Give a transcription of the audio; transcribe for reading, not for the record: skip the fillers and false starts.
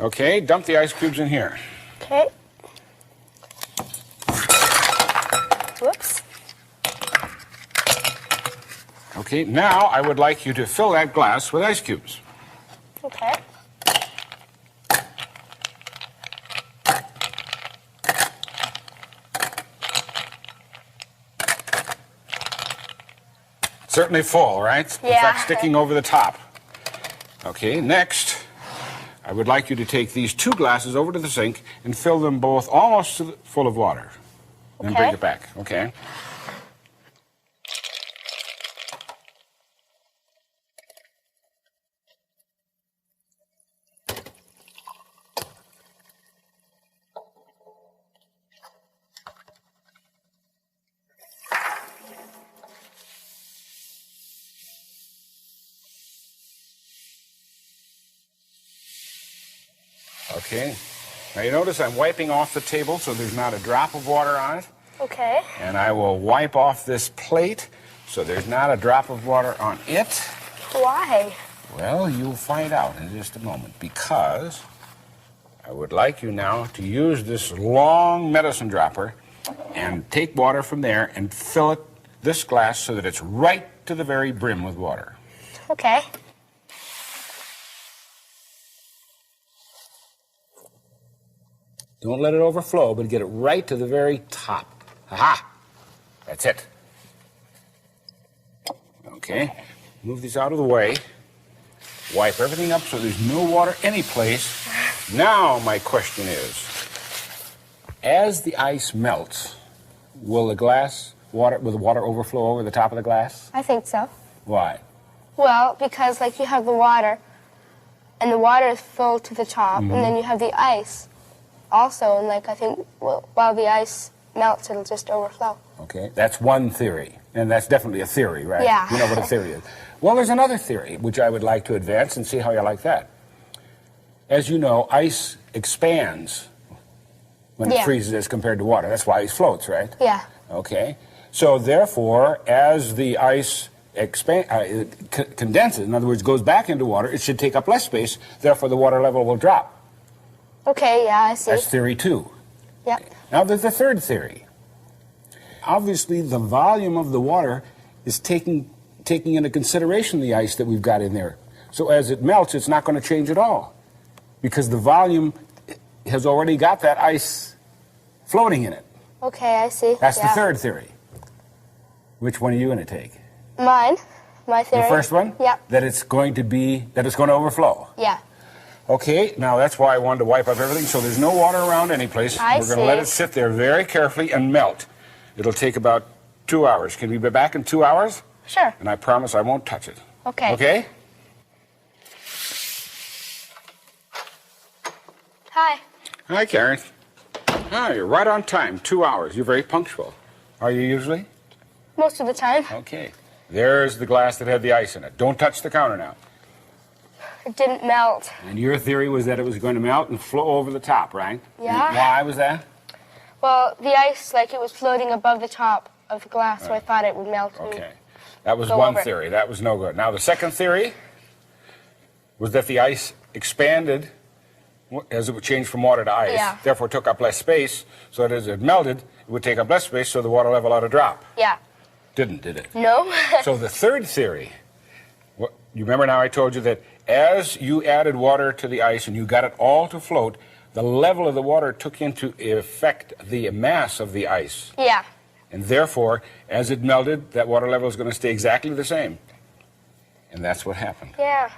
Okay, dump the ice cubes in here. Okay. Whoops. Okay, now I would like you to fill that glass with ice cubes. Okay. Certainly full, right? Yeah. In fact, sticking over the top. Okay, next, I would like you to take these 2 glasses over to the sink and fill them both almost full of water. Then bring it back, okay? Okay. Now you notice I'm wiping off the table so there's not a drop of water on it. Okay. And I will wipe off this plate so there's not a drop of water on it. Why? Well, you'll find out in just a moment, because I would like you now to use this long medicine dropper and take water from there and fill it, this glass, so that it's right to the very brim with water. Okay. Don't let it overflow, but get it right to the very top. Aha! That's it. Okay, move these out of the way. Wipe everything up so there's no water anyplace. Now my question is, as the ice melts, will the water overflow over the top of the glass? I think so. Why? Well, because like you have the water, and the water is full to the top, and then you have the ice also, and like I think while the ice melts, it'll just overflow. Okay, that's one theory, and that's definitely a theory, right? Yeah. You know what a theory is. Well, there's another theory, which I would like to advance and see how you like that. As you know, ice expands when it freezes as compared to water. That's why ice floats, right? Yeah. Okay. So therefore, as the ice condenses, in other words, goes back into water, it should take up less space. Therefore, the water level will drop. Okay, yeah, I see. That's theory 2. Yeah. Now, there's a third theory. Obviously, the volume of the water is taking into consideration the ice that we've got in there. So as it melts, it's not going to change at all, because the volume has already got that ice floating in it. Okay, I see. That's the third theory. Which one are you going to take? Mine. My theory. The first one? Yeah. That it's going to overflow. Yeah. Okay, now that's why I wanted to wipe up everything so there's no water around any place. We're going to let it sit there very carefully and melt. It'll take about 2 hours. Can we be back in 2 hours? Sure. And I promise I won't touch it. Okay. Okay? Hi. Hi, Karen. Ah, you're right on time. 2 hours. You're very punctual. Are you usually? Most of the time. Okay. There's the glass that had the ice in it. Don't touch the counter now. It didn't melt. And your theory was that it was going to melt and flow over the top, right? Yeah. And why was that? Well, the ice, like it was floating above the top of the glass, so I thought it would melt. Okay. That was Go one over. theory. That was no good. Now, the second theory was that the ice expanded as it would change from water to ice, therefore took up less space, so that as it melted, it would take up less space, so the water level ought to drop. Yeah. Did it? No. So the third theory, you remember now I told you that as you added water to the ice and you got it all to float, the level of the water took into effect the mass of the ice. Yeah. And therefore, as it melted, that water level is going to stay exactly the same. And that's what happened. Yeah.